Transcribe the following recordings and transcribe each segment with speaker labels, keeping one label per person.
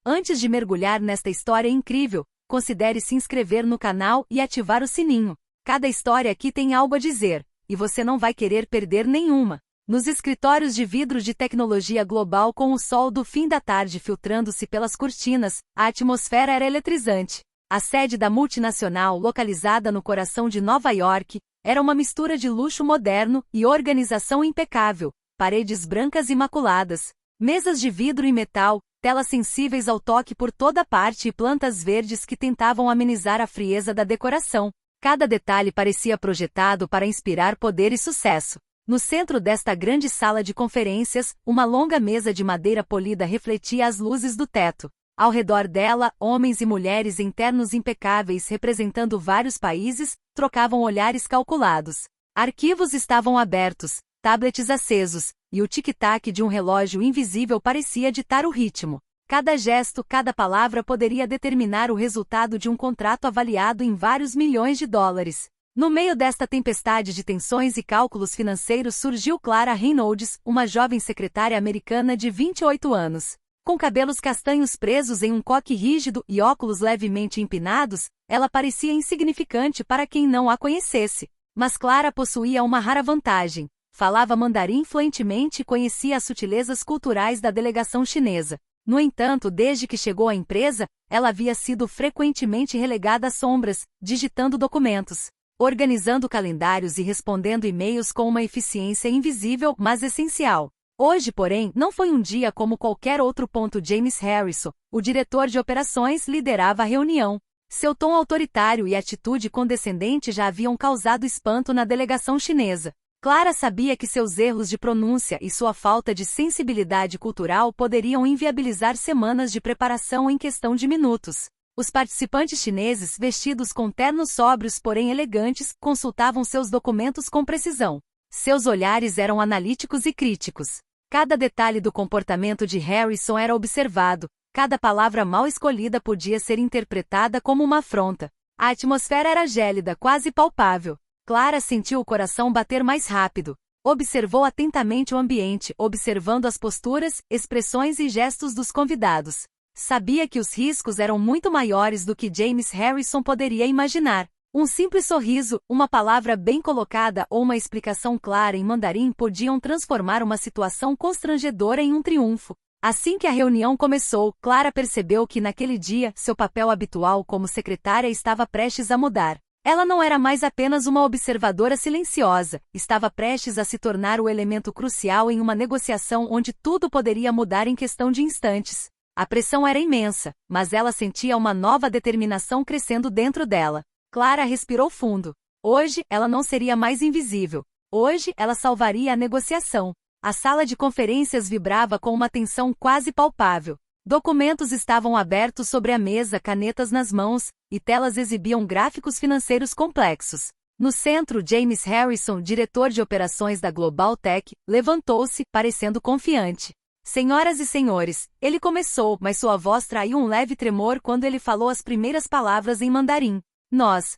Speaker 1: Antes de mergulhar nesta história incrível, considere se inscrever no canal e ativar o sininho. Cada história aqui tem algo a dizer, e você não vai querer perder nenhuma. Nos escritórios de vidro de tecnologia global com o sol do fim da tarde filtrando-se pelas cortinas, a atmosfera era eletrizante. A sede da multinacional, localizada no coração de Nova York, era uma mistura de luxo moderno e organização impecável, paredes brancas imaculadas, mesas de vidro e metal, telas sensíveis ao toque por toda parte e plantas verdes que tentavam amenizar a frieza da decoração. Cada detalhe parecia projetado para inspirar poder e sucesso. No centro desta grande sala de conferências, uma longa mesa de madeira polida refletia as luzes do teto. Ao redor dela, homens e mulheres em ternos impecáveis representando vários países, trocavam olhares calculados. Arquivos estavam abertos, tablets acesos, e o tic-tac de um relógio invisível parecia ditar o ritmo. Cada gesto, cada palavra poderia determinar o resultado de um contrato avaliado em vários milhões de dólares. No meio desta tempestade de tensões e cálculos financeiros surgiu Clara Reynolds, uma jovem secretária americana de 28 anos. Com cabelos castanhos presos em um coque rígido e óculos levemente empinados, ela parecia insignificante para quem não a conhecesse. Mas Clara possuía uma rara vantagem. Falava mandarim fluentemente e conhecia as sutilezas culturais da delegação chinesa. No entanto, desde que chegou à empresa, ela havia sido frequentemente relegada às sombras, digitando documentos, organizando calendários e respondendo e-mails com uma eficiência invisível, mas essencial. Hoje, porém, não foi um dia como qualquer outro. James Harrison, o diretor de operações, liderava a reunião. Seu tom autoritário e atitude condescendente já haviam causado espanto na delegação chinesa. Clara sabia que seus erros de pronúncia e sua falta de sensibilidade cultural poderiam inviabilizar semanas de preparação em questão de minutos. Os participantes chineses, vestidos com ternos sóbrios porém elegantes, consultavam seus documentos com precisão. Seus olhares eram analíticos e críticos. Cada detalhe do comportamento de Harrison era observado, cada palavra mal escolhida podia ser interpretada como uma afronta. A atmosfera era gélida, quase palpável. Clara sentiu o coração bater mais rápido. Observou atentamente o ambiente, observando as posturas, expressões e gestos dos convidados. Sabia que os riscos eram muito maiores do que James Harrison poderia imaginar. Um simples sorriso, uma palavra bem colocada ou uma explicação clara em mandarim podiam transformar uma situação constrangedora em um triunfo. Assim que a reunião começou, Clara percebeu que naquele dia, seu papel habitual como secretária estava prestes a mudar. Ela não era mais apenas uma observadora silenciosa, estava prestes a se tornar o elemento crucial em uma negociação onde tudo poderia mudar em questão de instantes. A pressão era imensa, mas ela sentia uma nova determinação crescendo dentro dela. Clara respirou fundo. Hoje, ela não seria mais invisível. Hoje, ela salvaria a negociação. A sala de conferências vibrava com uma tensão quase palpável. Documentos estavam abertos sobre a mesa, canetas nas mãos, e telas exibiam gráficos financeiros complexos. No centro, James Harrison, diretor de operações da Global Tech, levantou-se, parecendo confiante. Senhoras e senhores, ele começou, mas sua voz traiu um leve tremor quando ele falou as primeiras palavras em mandarim. Nós,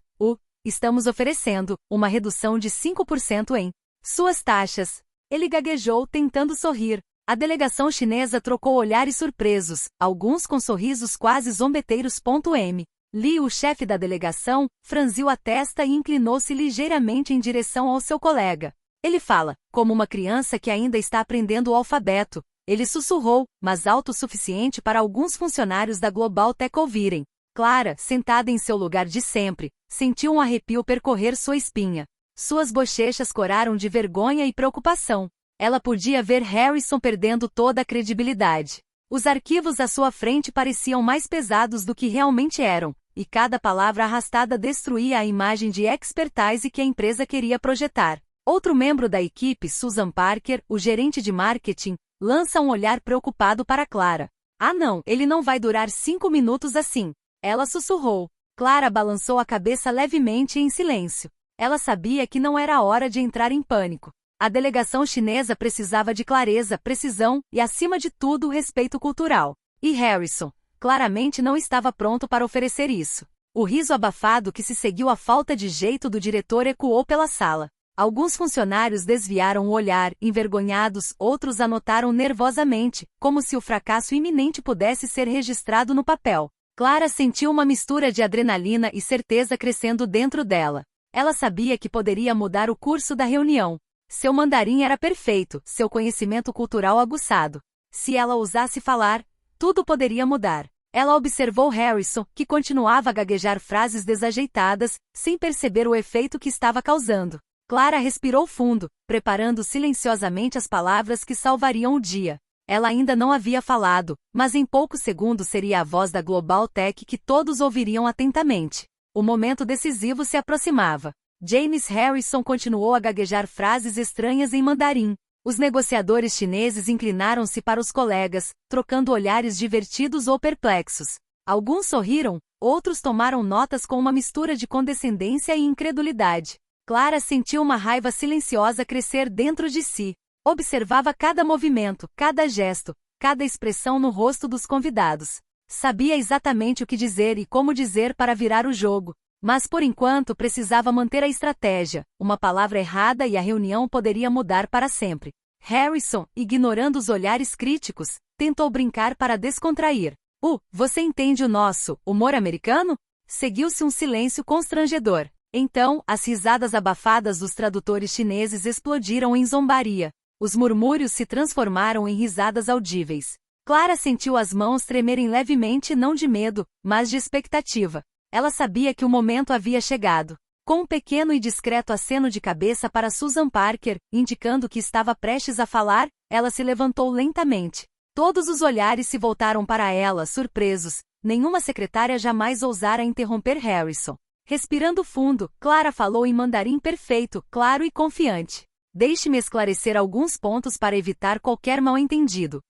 Speaker 1: estamos oferecendo uma redução de 5% em suas taxas. Ele gaguejou, tentando sorrir. A delegação chinesa trocou olhares surpresos, alguns com sorrisos quase zombeteiros. Li, o chefe da delegação, franziu a testa e inclinou-se ligeiramente em direção ao seu colega. Ele fala, como uma criança que ainda está aprendendo o alfabeto. Ele sussurrou, mas alto o suficiente para alguns funcionários da Global Tech ouvirem. Clara, sentada em seu lugar de sempre, sentiu um arrepio percorrer sua espinha. Suas bochechas coraram de vergonha e preocupação. Ela podia ver Harrison perdendo toda a credibilidade. Os arquivos à sua frente pareciam mais pesados do que realmente eram, e cada palavra arrastada destruía a imagem de expertise que a empresa queria projetar. Outro membro da equipe, Susan Parker, o gerente de marketing, lança um olhar preocupado para Clara. Ah não, ele não vai durar 5 minutos assim. Ela sussurrou. Clara balançou a cabeça levemente em silêncio. Ela sabia que não era a hora de entrar em pânico. A delegação chinesa precisava de clareza, precisão e, acima de tudo, respeito cultural. E Harrison, claramente não estava pronto para oferecer isso. O riso abafado que se seguiu à falta de jeito do diretor ecoou pela sala. Alguns funcionários desviaram o olhar, envergonhados, outros anotaram nervosamente, como se o fracasso iminente pudesse ser registrado no papel. Clara sentiu uma mistura de adrenalina e certeza crescendo dentro dela. Ela sabia que poderia mudar o curso da reunião. Seu mandarim era perfeito, seu conhecimento cultural aguçado. Se ela ousasse falar, tudo poderia mudar. Ela observou Harrison, que continuava a gaguejar frases desajeitadas, sem perceber o efeito que estava causando. Clara respirou fundo, preparando silenciosamente as palavras que salvariam o dia. Ela ainda não havia falado, mas em poucos segundos seria a voz da Global Tech que todos ouviriam atentamente. O momento decisivo se aproximava. James Harrison continuou a gaguejar frases estranhas em mandarim. Os negociadores chineses inclinaram-se para os colegas, trocando olhares divertidos ou perplexos. Alguns sorriram, outros tomaram notas com uma mistura de condescendência e incredulidade. Clara sentiu uma raiva silenciosa crescer dentro de si. Observava cada movimento, cada gesto, cada expressão no rosto dos convidados. Sabia exatamente o que dizer e como dizer para virar o jogo. Mas por enquanto precisava manter a estratégia. Uma palavra errada e a reunião poderia mudar para sempre. Harrison, ignorando os olhares críticos, tentou brincar para descontrair. Você entende o nosso humor americano? Seguiu-se um silêncio constrangedor. Então, as risadas abafadas dos tradutores chineses explodiram em zombaria. Os murmúrios se transformaram em risadas audíveis. Clara sentiu as mãos tremerem levemente não de medo, mas de expectativa. Ela sabia que o momento havia chegado. Com um pequeno e discreto aceno de cabeça para Susan Parker, indicando que estava prestes a falar, ela se levantou lentamente. Todos os olhares se voltaram para ela, surpresos. Nenhuma secretária jamais ousara interromper Harrison. Respirando fundo, Clara falou em mandarim perfeito, claro e confiante. Deixe-me esclarecer alguns pontos para evitar qualquer mal-entendido.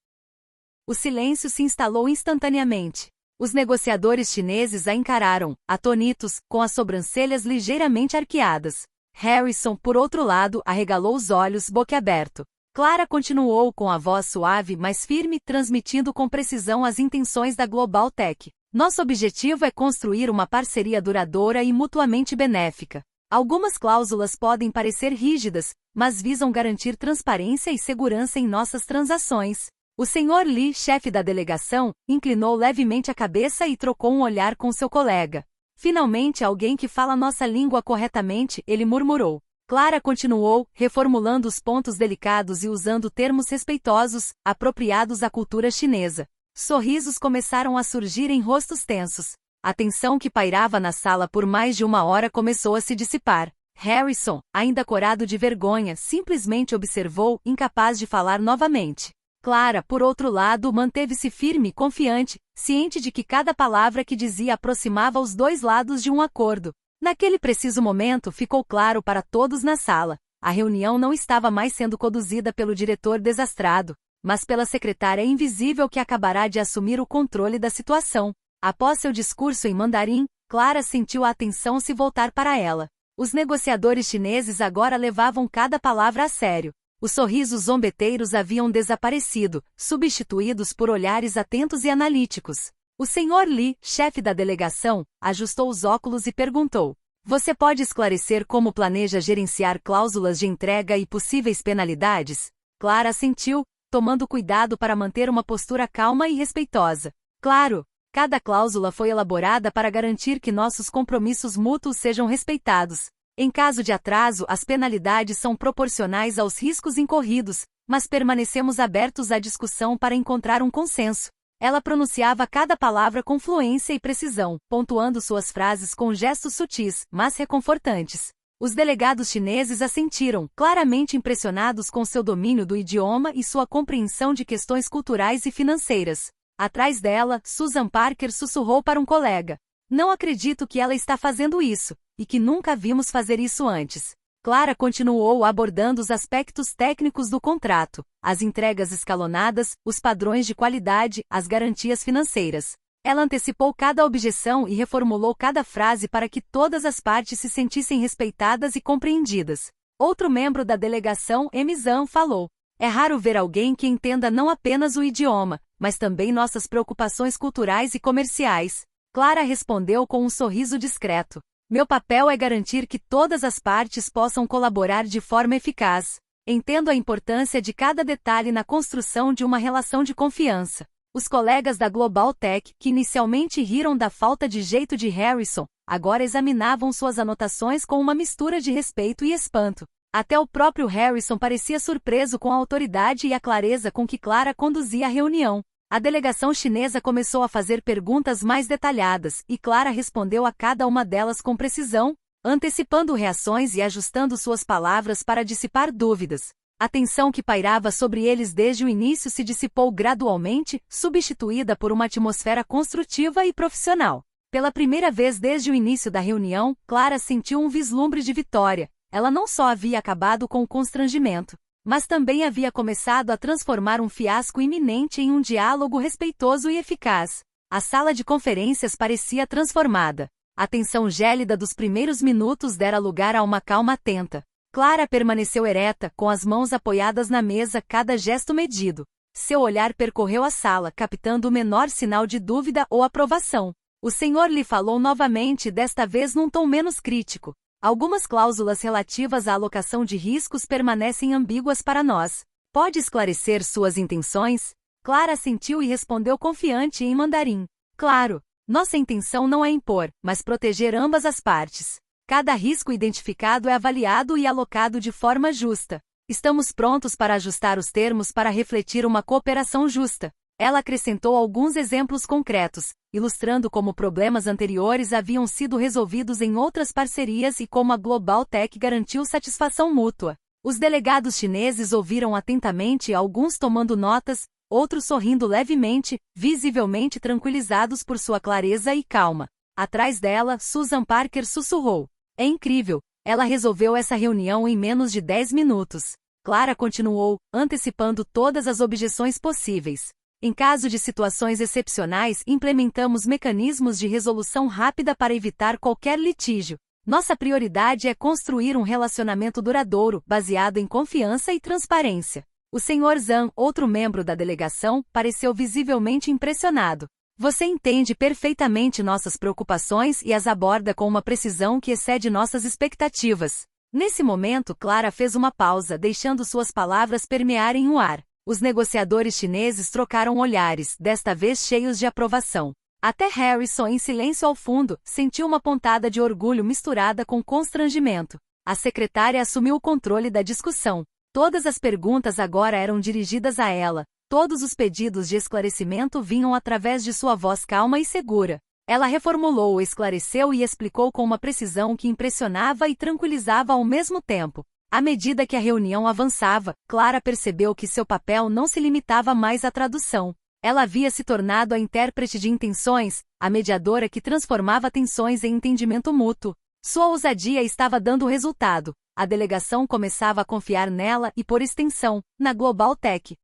Speaker 1: O silêncio se instalou instantaneamente. Os negociadores chineses a encararam, atônitos, com as sobrancelhas ligeiramente arqueadas. Harrison, por outro lado, arregalou os olhos, boquiaberto. Clara continuou com a voz suave, mas firme, transmitindo com precisão as intenções da Global Tech. Nosso objetivo é construir uma parceria duradoura e mutuamente benéfica. Algumas cláusulas podem parecer rígidas, mas visam garantir transparência e segurança em nossas transações. O Sr. Lee, chefe da delegação, inclinou levemente a cabeça e trocou um olhar com seu colega. Finalmente alguém que fala nossa língua corretamente, ele murmurou. Clara continuou, reformulando os pontos delicados e usando termos respeitosos, apropriados à cultura chinesa. Sorrisos começaram a surgir em rostos tensos. A tensão que pairava na sala por mais de uma hora começou a se dissipar. Harrison, ainda corado de vergonha, simplesmente observou, incapaz de falar novamente. Clara, por outro lado, manteve-se firme e confiante, ciente de que cada palavra que dizia aproximava os dois lados de um acordo. Naquele preciso momento ficou claro para todos na sala. A reunião não estava mais sendo conduzida pelo diretor desastrado, mas pela secretária invisível que acabará de assumir o controle da situação. Após seu discurso em mandarim, Clara sentiu a atenção se voltar para ela. Os negociadores chineses agora levavam cada palavra a sério. Os sorrisos zombeteiros haviam desaparecido, substituídos por olhares atentos e analíticos. O Sr. Lee, chefe da delegação, ajustou os óculos e perguntou: Você pode esclarecer como planeja gerenciar cláusulas de entrega e possíveis penalidades? Clara assentiu, tomando cuidado para manter uma postura calma e respeitosa. Claro, cada cláusula foi elaborada para garantir que nossos compromissos mútuos sejam respeitados. Em caso de atraso, as penalidades são proporcionais aos riscos incorridos, mas permanecemos abertos à discussão para encontrar um consenso. Ela pronunciava cada palavra com fluência e precisão, pontuando suas frases com gestos sutis, mas reconfortantes. Os delegados chineses assentiram, claramente impressionados com seu domínio do idioma e sua compreensão de questões culturais e financeiras. Atrás dela, Susan Parker sussurrou para um colega: Não acredito que ela está fazendo isso, e que nunca vimos fazer isso antes. Clara continuou abordando os aspectos técnicos do contrato, as entregas escalonadas, os padrões de qualidade, as garantias financeiras. Ela antecipou cada objeção e reformulou cada frase para que todas as partes se sentissem respeitadas e compreendidas. Outro membro da delegação, Emizan, falou: É raro ver alguém que entenda não apenas o idioma, mas também nossas preocupações culturais e comerciais. Clara respondeu com um sorriso discreto. Meu papel é garantir que todas as partes possam colaborar de forma eficaz. Entendo a importância de cada detalhe na construção de uma relação de confiança. Os colegas da Global Tech, que inicialmente riram da falta de jeito de Harrison, agora examinavam suas anotações com uma mistura de respeito e espanto. Até o próprio Harrison parecia surpreso com a autoridade e a clareza com que Clara conduzia a reunião. A delegação chinesa começou a fazer perguntas mais detalhadas, e Clara respondeu a cada uma delas com precisão, antecipando reações e ajustando suas palavras para dissipar dúvidas. A tensão que pairava sobre eles desde o início se dissipou gradualmente, substituída por uma atmosfera construtiva e profissional. Pela primeira vez desde o início da reunião, Clara sentiu um vislumbre de vitória. Ela não só havia acabado com o constrangimento, mas também havia começado a transformar um fiasco iminente em um diálogo respeitoso e eficaz. A sala de conferências parecia transformada. A tensão gélida dos primeiros minutos dera lugar a uma calma atenta. Clara permaneceu ereta, com as mãos apoiadas na mesa, cada gesto medido. Seu olhar percorreu a sala, captando o menor sinal de dúvida ou aprovação. O senhor lhe falou novamente, desta vez num tom menos crítico. Algumas cláusulas relativas à alocação de riscos permanecem ambíguas para nós. Pode esclarecer suas intenções? Clara assentiu e respondeu confiante em mandarim. Claro, nossa intenção não é impor, mas proteger ambas as partes. Cada risco identificado é avaliado e alocado de forma justa. Estamos prontos para ajustar os termos para refletir uma cooperação justa. Ela acrescentou alguns exemplos concretos, ilustrando como problemas anteriores haviam sido resolvidos em outras parcerias e como a Global Tech garantiu satisfação mútua. Os delegados chineses ouviram atentamente, alguns tomando notas, outros sorrindo levemente, visivelmente tranquilizados por sua clareza e calma. Atrás dela, Susan Parker sussurrou. É incrível, ela resolveu essa reunião em menos de 10 minutos. Clara continuou, antecipando todas as objeções possíveis. Em caso de situações excepcionais, implementamos mecanismos de resolução rápida para evitar qualquer litígio. Nossa prioridade é construir um relacionamento duradouro, baseado em confiança e transparência. O Sr. Zhang, outro membro da delegação, pareceu visivelmente impressionado. Você entende perfeitamente nossas preocupações e as aborda com uma precisão que excede nossas expectativas. Nesse momento, Clara fez uma pausa, deixando suas palavras permearem o ar. Os negociadores chineses trocaram olhares, desta vez cheios de aprovação. Até Harrison, em silêncio ao fundo, sentiu uma pontada de orgulho misturada com constrangimento. A secretária assumiu o controle da discussão. Todas as perguntas agora eram dirigidas a ela. Todos os pedidos de esclarecimento vinham através de sua voz calma e segura. Ela reformulou, esclareceu e explicou com uma precisão que impressionava e tranquilizava ao mesmo tempo. À medida que a reunião avançava, Clara percebeu que seu papel não se limitava mais à tradução. Ela havia se tornado a intérprete de intenções, a mediadora que transformava tensões em entendimento mútuo. Sua ousadia estava dando resultado. A delegação começava a confiar nela e, por extensão, na Global Tech.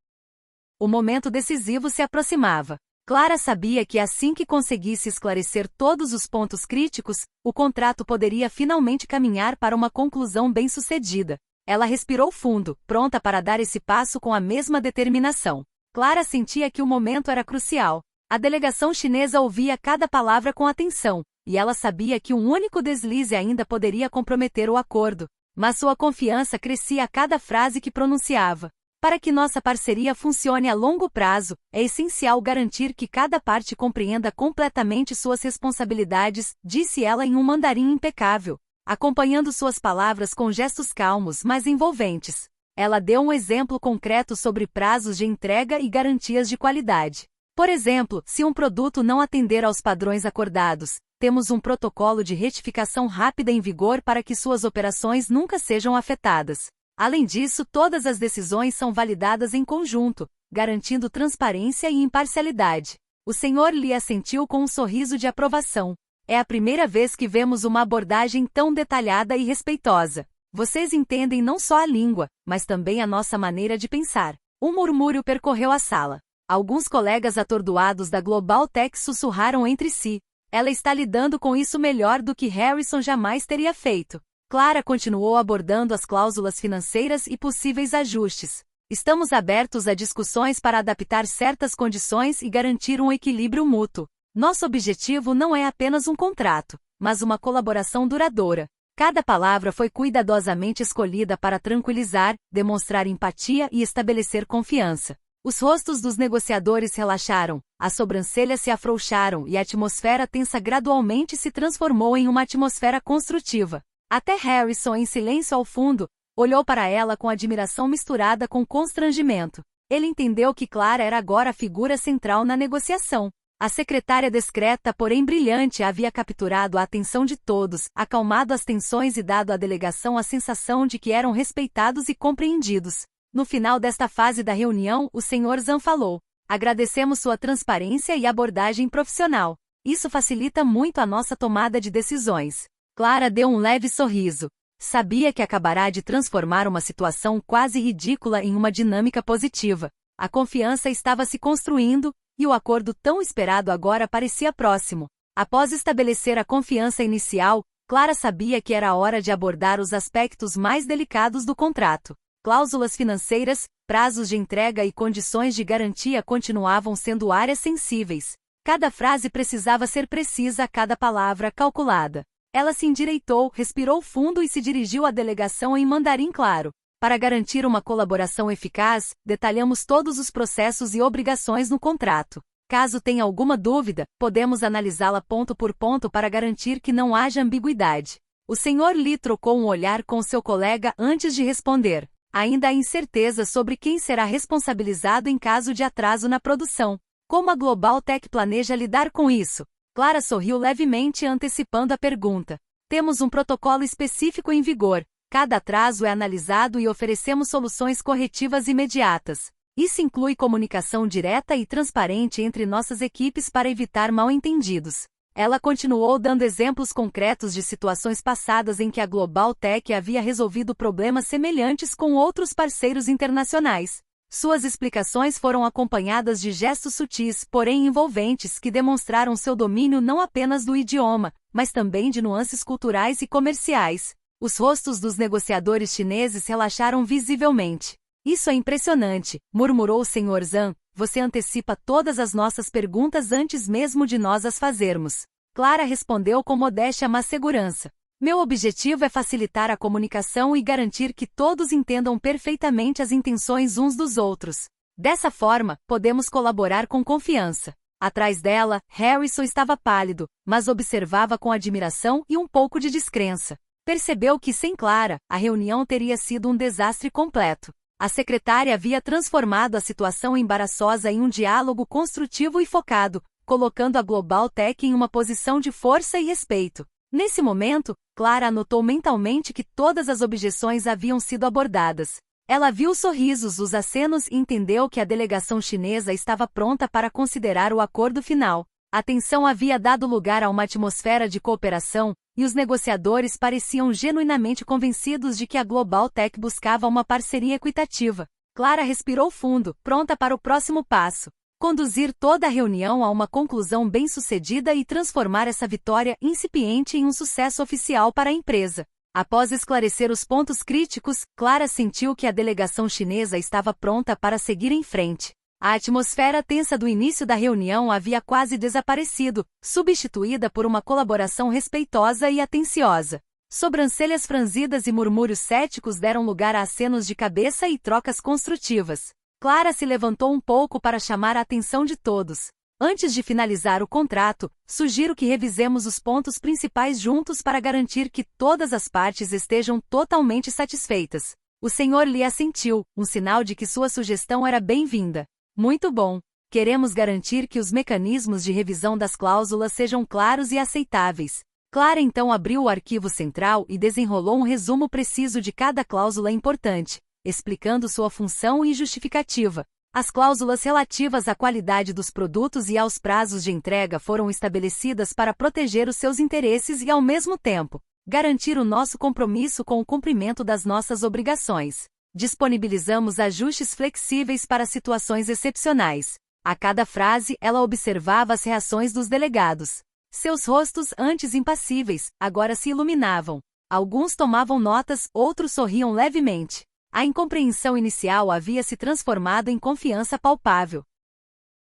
Speaker 1: O momento decisivo se aproximava. Clara sabia que assim que conseguisse esclarecer todos os pontos críticos, o contrato poderia finalmente caminhar para uma conclusão bem-sucedida. Ela respirou fundo, pronta para dar esse passo com a mesma determinação. Clara sentia que o momento era crucial. A delegação chinesa ouvia cada palavra com atenção, e ela sabia que um único deslize ainda poderia comprometer o acordo. Mas sua confiança crescia a cada frase que pronunciava. Para que nossa parceria funcione a longo prazo, é essencial garantir que cada parte compreenda completamente suas responsabilidades, disse ela em um mandarim impecável, acompanhando suas palavras com gestos calmos mas envolventes. Ela deu um exemplo concreto sobre prazos de entrega e garantias de qualidade. Por exemplo, se um produto não atender aos padrões acordados, temos um protocolo de retificação rápida em vigor para que suas operações nunca sejam afetadas. Além disso, todas as decisões são validadas em conjunto, garantindo transparência e imparcialidade. O Sr. Li assentiu com um sorriso de aprovação. É a primeira vez que vemos uma abordagem tão detalhada e respeitosa. Vocês entendem não só a língua, mas também a nossa maneira de pensar. Um murmúrio percorreu a sala. Alguns colegas atordoados da Global Tech sussurraram entre si. Ela está lidando com isso melhor do que Harrison jamais teria feito. Clara continuou abordando as cláusulas financeiras e possíveis ajustes. Estamos abertos a discussões para adaptar certas condições e garantir um equilíbrio mútuo. Nosso objetivo não é apenas um contrato, mas uma colaboração duradoura. Cada palavra foi cuidadosamente escolhida para tranquilizar, demonstrar empatia e estabelecer confiança. Os rostos dos negociadores relaxaram, as sobrancelhas se afrouxaram e a atmosfera tensa gradualmente se transformou em uma atmosfera construtiva. Até Harrison, em silêncio ao fundo, olhou para ela com admiração misturada com constrangimento. Ele entendeu que Clara era agora a figura central na negociação. A secretária discreta, porém brilhante, havia capturado a atenção de todos, acalmado as tensões e dado à delegação a sensação de que eram respeitados e compreendidos. No final desta fase da reunião, o Sr. Zhang falou: agradecemos sua transparência e abordagem profissional. Isso facilita muito a nossa tomada de decisões. Clara deu um leve sorriso. Sabia que acabará de transformar uma situação quase ridícula em uma dinâmica positiva. A confiança estava se construindo, e o acordo tão esperado agora parecia próximo. Após estabelecer a confiança inicial, Clara sabia que era a hora de abordar os aspectos mais delicados do contrato. Cláusulas financeiras, prazos de entrega e condições de garantia continuavam sendo áreas sensíveis. Cada frase precisava ser precisa, cada palavra calculada. Ela se endireitou, respirou fundo e se dirigiu à delegação em mandarim claro. Para garantir uma colaboração eficaz, detalhamos todos os processos e obrigações no contrato. Caso tenha alguma dúvida, podemos analisá-la ponto por ponto para garantir que não haja ambiguidade. O Sr. Li trocou um olhar com seu colega antes de responder. Ainda há incerteza sobre quem será responsabilizado em caso de atraso na produção. Como a Global Tech planeja lidar com isso? Clara sorriu levemente antecipando a pergunta. Temos um protocolo específico em vigor. Cada atraso é analisado e oferecemos soluções corretivas imediatas. Isso inclui comunicação direta e transparente entre nossas equipes para evitar mal-entendidos. Ela continuou dando exemplos concretos de situações passadas em que a Global Tech havia resolvido problemas semelhantes com outros parceiros internacionais. Suas explicações foram acompanhadas de gestos sutis, porém envolventes, que demonstraram seu domínio não apenas do idioma, mas também de nuances culturais e comerciais. Os rostos dos negociadores chineses relaxaram visivelmente. Isso é impressionante, murmurou o Sr. Zhang. Você antecipa todas as nossas perguntas antes mesmo de nós as fazermos. Clara respondeu com modéstia mas segurança. Meu objetivo é facilitar a comunicação e garantir que todos entendam perfeitamente as intenções uns dos outros. Dessa forma, podemos colaborar com confiança. Atrás dela, Harrison estava pálido, mas observava com admiração e um pouco de descrença. Percebeu que sem Clara, a reunião teria sido um desastre completo. A secretária havia transformado a situação embaraçosa em um diálogo construtivo e focado, colocando a Global Tech em uma posição de força e respeito. Nesse momento, Clara anotou mentalmente que todas as objeções haviam sido abordadas. Ela viu os sorrisos, os acenos e entendeu que a delegação chinesa estava pronta para considerar o acordo final. A tensão havia dado lugar a uma atmosfera de cooperação, e os negociadores pareciam genuinamente convencidos de que a Global Tech buscava uma parceria equitativa. Clara respirou fundo, pronta para o próximo passo. Conduzir toda a reunião a uma conclusão bem-sucedida e transformar essa vitória incipiente em um sucesso oficial para a empresa. Após esclarecer os pontos críticos, Clara sentiu que a delegação chinesa estava pronta para seguir em frente. A atmosfera tensa do início da reunião havia quase desaparecido, substituída por uma colaboração respeitosa e atenciosa. Sobrancelhas franzidas e murmúrios céticos deram lugar a acenos de cabeça e trocas construtivas. Clara se levantou um pouco para chamar a atenção de todos. Antes de finalizar o contrato, sugiro que revisemos os pontos principais juntos para garantir que todas as partes estejam totalmente satisfeitas. O Sr. Li assentiu, um sinal de que sua sugestão era bem-vinda. Muito bom. Queremos garantir que os mecanismos de revisão das cláusulas sejam claros e aceitáveis. Clara então abriu o arquivo central e desenrolou um resumo preciso de cada cláusula importante, explicando sua função e justificativa. As cláusulas relativas à qualidade dos produtos e aos prazos de entrega foram estabelecidas para proteger os seus interesses e, ao mesmo tempo, garantir o nosso compromisso com o cumprimento das nossas obrigações. Disponibilizamos ajustes flexíveis para situações excepcionais. A cada frase, ela observava as reações dos delegados. Seus rostos, antes impassíveis, agora se iluminavam. Alguns tomavam notas, outros sorriam levemente. A incompreensão inicial havia se transformado em confiança palpável.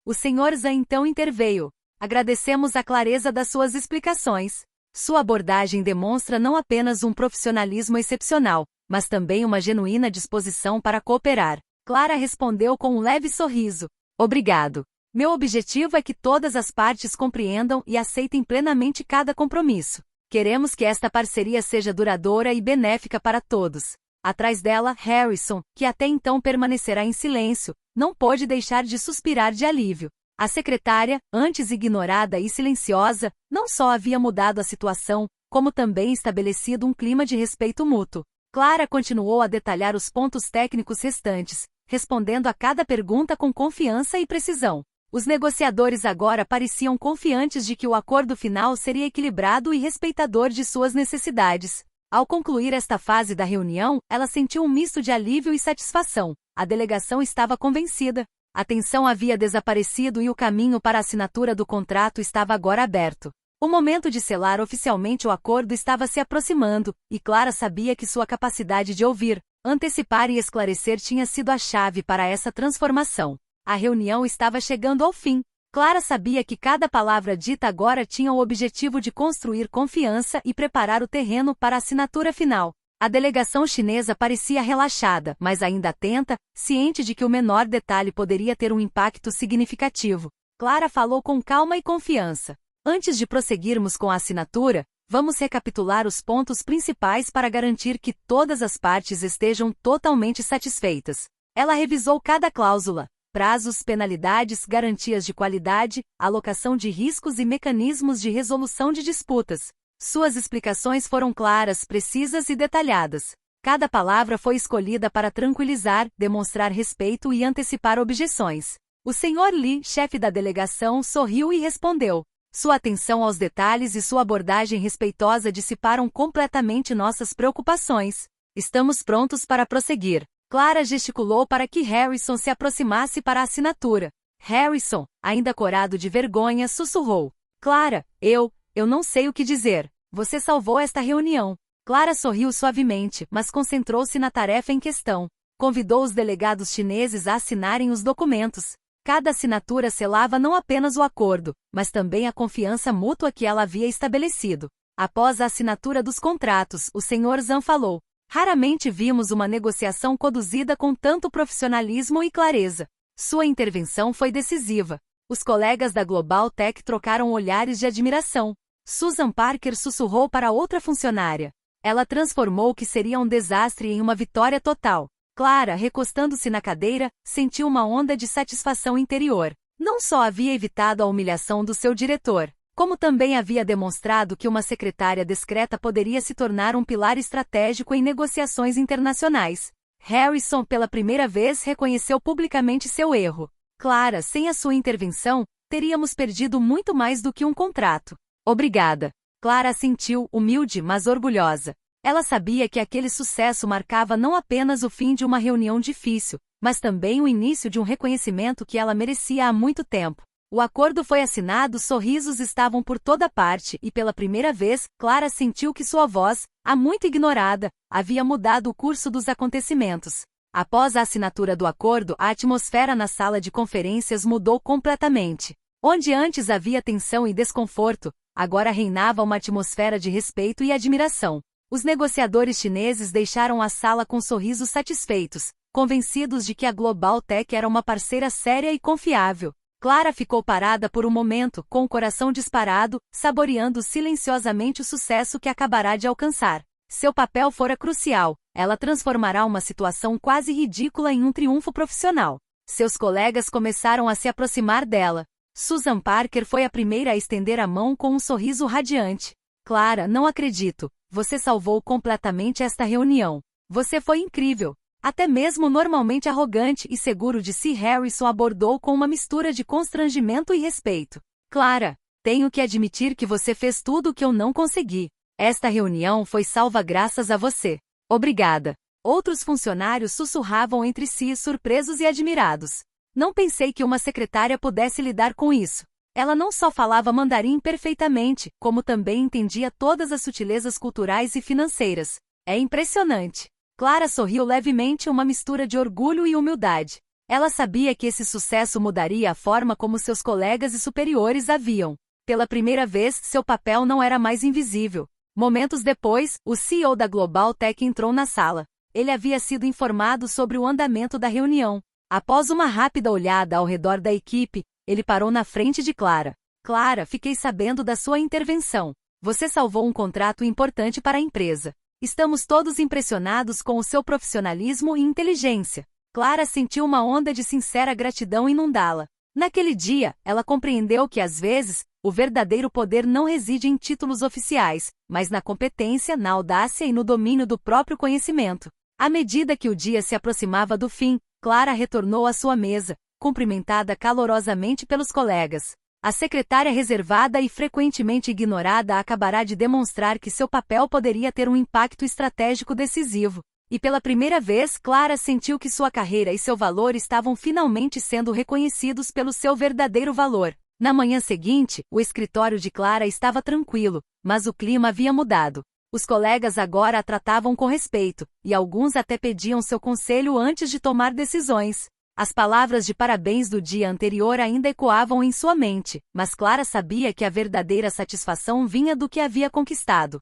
Speaker 1: O Sr. Zhang então interveio. Agradecemos a clareza das suas explicações. Sua abordagem demonstra não apenas um profissionalismo excepcional, mas também uma genuína disposição para cooperar. Clara respondeu com um leve sorriso. Obrigado. Meu objetivo é que todas as partes compreendam e aceitem plenamente cada compromisso. Queremos que esta parceria seja duradoura e benéfica para todos. Atrás dela, Harrison, que até então permanecerá em silêncio, não pôde deixar de suspirar de alívio. A secretária, antes ignorada e silenciosa, não só havia mudado a situação, como também estabelecido um clima de respeito mútuo. Clara continuou a detalhar os pontos técnicos restantes, respondendo a cada pergunta com confiança e precisão. Os negociadores agora pareciam confiantes de que o acordo final seria equilibrado e respeitador de suas necessidades. Ao concluir esta fase da reunião, ela sentiu um misto de alívio e satisfação. A delegação estava convencida. A tensão havia desaparecido e o caminho para a assinatura do contrato estava agora aberto. O momento de selar oficialmente o acordo estava se aproximando, e Clara sabia que sua capacidade de ouvir, antecipar e esclarecer tinha sido a chave para essa transformação. A reunião estava chegando ao fim. Clara sabia que cada palavra dita agora tinha o objetivo de construir confiança e preparar o terreno para a assinatura final. A delegação chinesa parecia relaxada, mas ainda atenta, ciente de que o menor detalhe poderia ter um impacto significativo. Clara falou com calma e confiança. Antes de prosseguirmos com a assinatura, vamos recapitular os pontos principais para garantir que todas as partes estejam totalmente satisfeitas. Ela revisou cada cláusula. Prazos, penalidades, garantias de qualidade, alocação de riscos e mecanismos de resolução de disputas. Suas explicações foram claras, precisas e detalhadas. Cada palavra foi escolhida para tranquilizar, demonstrar respeito e antecipar objeções. O Sr. Li, chefe da delegação, sorriu e respondeu. Sua atenção aos detalhes e sua abordagem respeitosa dissiparam completamente nossas preocupações. Estamos prontos para prosseguir. Clara gesticulou para que Harrison se aproximasse para a assinatura. Harrison, ainda corado de vergonha, sussurrou. Clara, eu não sei o que dizer. Você salvou esta reunião. Clara sorriu suavemente, mas concentrou-se na tarefa em questão. Convidou os delegados chineses a assinarem os documentos. Cada assinatura selava não apenas o acordo, mas também a confiança mútua que ela havia estabelecido. Após a assinatura dos contratos, o Sr. Zhang falou. Raramente vimos uma negociação conduzida com tanto profissionalismo e clareza. Sua intervenção foi decisiva. Os colegas da Global Tech trocaram olhares de admiração. Susan Parker sussurrou para outra funcionária. Ela transformou o que seria um desastre em uma vitória total. Clara, recostando-se na cadeira, sentiu uma onda de satisfação interior. Não só havia evitado a humilhação do seu diretor, como também havia demonstrado que uma secretária discreta poderia se tornar um pilar estratégico em negociações internacionais. Harrison, pela primeira vez, reconheceu publicamente seu erro. Clara, sem a sua intervenção, teríamos perdido muito mais do que um contrato. Obrigada. Clara assentiu, humilde, mas orgulhosa. Ela sabia que aquele sucesso marcava não apenas o fim de uma reunião difícil, mas também o início de um reconhecimento que ela merecia há muito tempo. O acordo foi assinado, sorrisos estavam por toda parte e pela primeira vez, Clara sentiu que sua voz, há muito ignorada, havia mudado o curso dos acontecimentos. Após a assinatura do acordo, a atmosfera na sala de conferências mudou completamente. Onde antes havia tensão e desconforto, agora reinava uma atmosfera de respeito e admiração. Os negociadores chineses deixaram a sala com sorrisos satisfeitos, convencidos de que a Global Tech era uma parceira séria e confiável. Clara ficou parada por um momento, com o coração disparado, saboreando silenciosamente o sucesso que acabará de alcançar. Seu papel fora crucial. Ela transformará uma situação quase ridícula em um triunfo profissional. Seus colegas começaram a se aproximar dela. Susan Parker foi a primeira a estender a mão com um sorriso radiante. Clara, não acredito. Você salvou completamente esta reunião. Você foi incrível. Até mesmo normalmente arrogante e seguro de si, Harrison abordou com uma mistura de constrangimento e respeito. Clara, tenho que admitir que você fez tudo o que eu não consegui. Esta reunião foi salva graças a você. Obrigada. Outros funcionários sussurravam entre si, surpresos e admirados. Não pensei que uma secretária pudesse lidar com isso. Ela não só falava mandarim perfeitamente, como também entendia todas as sutilezas culturais e financeiras. É impressionante. Clara sorriu levemente, uma mistura de orgulho e humildade. Ela sabia que esse sucesso mudaria a forma como seus colegas e superiores a viam. Pela primeira vez, seu papel não era mais invisível. Momentos depois, o CEO da Global Tech entrou na sala. Ele havia sido informado sobre o andamento da reunião. Após uma rápida olhada ao redor da equipe, ele parou na frente de Clara. Clara, fiquei sabendo da sua intervenção. Você salvou um contrato importante para a empresa. Estamos todos impressionados com o seu profissionalismo e inteligência. Clara sentiu uma onda de sincera gratidão inundá-la. Naquele dia, ela compreendeu que, às vezes, o verdadeiro poder não reside em títulos oficiais, mas na competência, na audácia e no domínio do próprio conhecimento. À medida que o dia se aproximava do fim, Clara retornou à sua mesa, cumprimentada calorosamente pelos colegas. A secretária reservada e frequentemente ignorada acabará de demonstrar que seu papel poderia ter um impacto estratégico decisivo. E pela primeira vez, Clara sentiu que sua carreira e seu valor estavam finalmente sendo reconhecidos pelo seu verdadeiro valor. Na manhã seguinte, o escritório de Clara estava tranquilo, mas o clima havia mudado. Os colegas agora a tratavam com respeito, e alguns até pediam seu conselho antes de tomar decisões. As palavras de parabéns do dia anterior ainda ecoavam em sua mente, mas Clara sabia que a verdadeira satisfação vinha do que havia conquistado.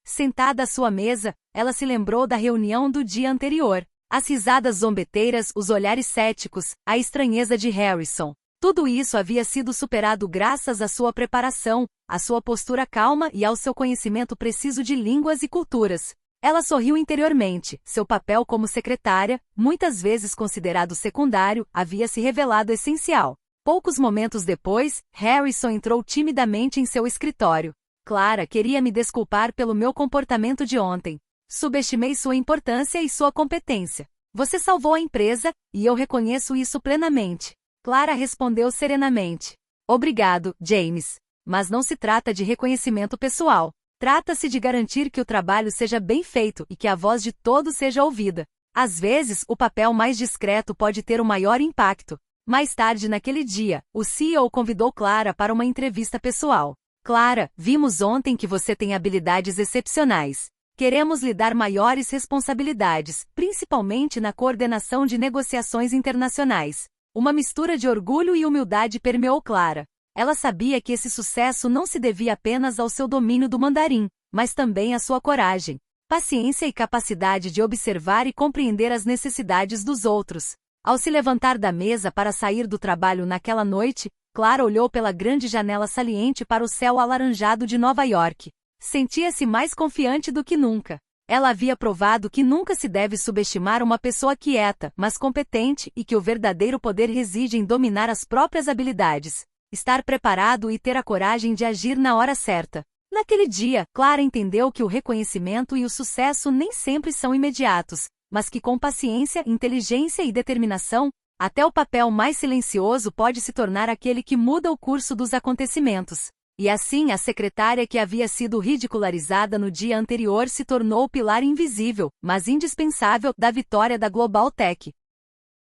Speaker 1: Sentada à sua mesa, ela se lembrou da reunião do dia anterior. As risadas zombeteiras, os olhares céticos, a estranheza de Harrison. Tudo isso havia sido superado graças à sua preparação, à sua postura calma e ao seu conhecimento preciso de línguas e culturas. Ela sorriu interiormente. Seu papel como secretária, muitas vezes considerado secundário, havia se revelado essencial. Poucos momentos depois, Harrison entrou timidamente em seu escritório. Clara, queria me desculpar pelo meu comportamento de ontem. Subestimei sua importância e sua competência. Você salvou a empresa, e eu reconheço isso plenamente. Clara respondeu serenamente. Obrigado, James. Mas não se trata de reconhecimento pessoal. Trata-se de garantir que o trabalho seja bem feito e que a voz de todos seja ouvida. Às vezes, o papel mais discreto pode ter o maior impacto. Mais tarde naquele dia, o CEO convidou Clara para uma entrevista pessoal. Clara, vimos ontem que você tem habilidades excepcionais. Queremos lhe dar maiores responsabilidades, principalmente na coordenação de negociações internacionais. Uma mistura de orgulho e humildade permeou Clara. Ela sabia que esse sucesso não se devia apenas ao seu domínio do mandarim, mas também à sua coragem, paciência e capacidade de observar e compreender as necessidades dos outros. Ao se levantar da mesa para sair do trabalho naquela noite, Clara olhou pela grande janela saliente para o céu alaranjado de Nova York. Sentia-se mais confiante do que nunca. Ela havia provado que nunca se deve subestimar uma pessoa quieta, mas competente, e que o verdadeiro poder reside em dominar as próprias habilidades, estar preparado e ter a coragem de agir na hora certa. Naquele dia, Clara entendeu que o reconhecimento e o sucesso nem sempre são imediatos, mas que com paciência, inteligência e determinação, até o papel mais silencioso pode se tornar aquele que muda o curso dos acontecimentos. E assim a secretária que havia sido ridicularizada no dia anterior se tornou o pilar invisível, mas indispensável, da vitória da Global Tech.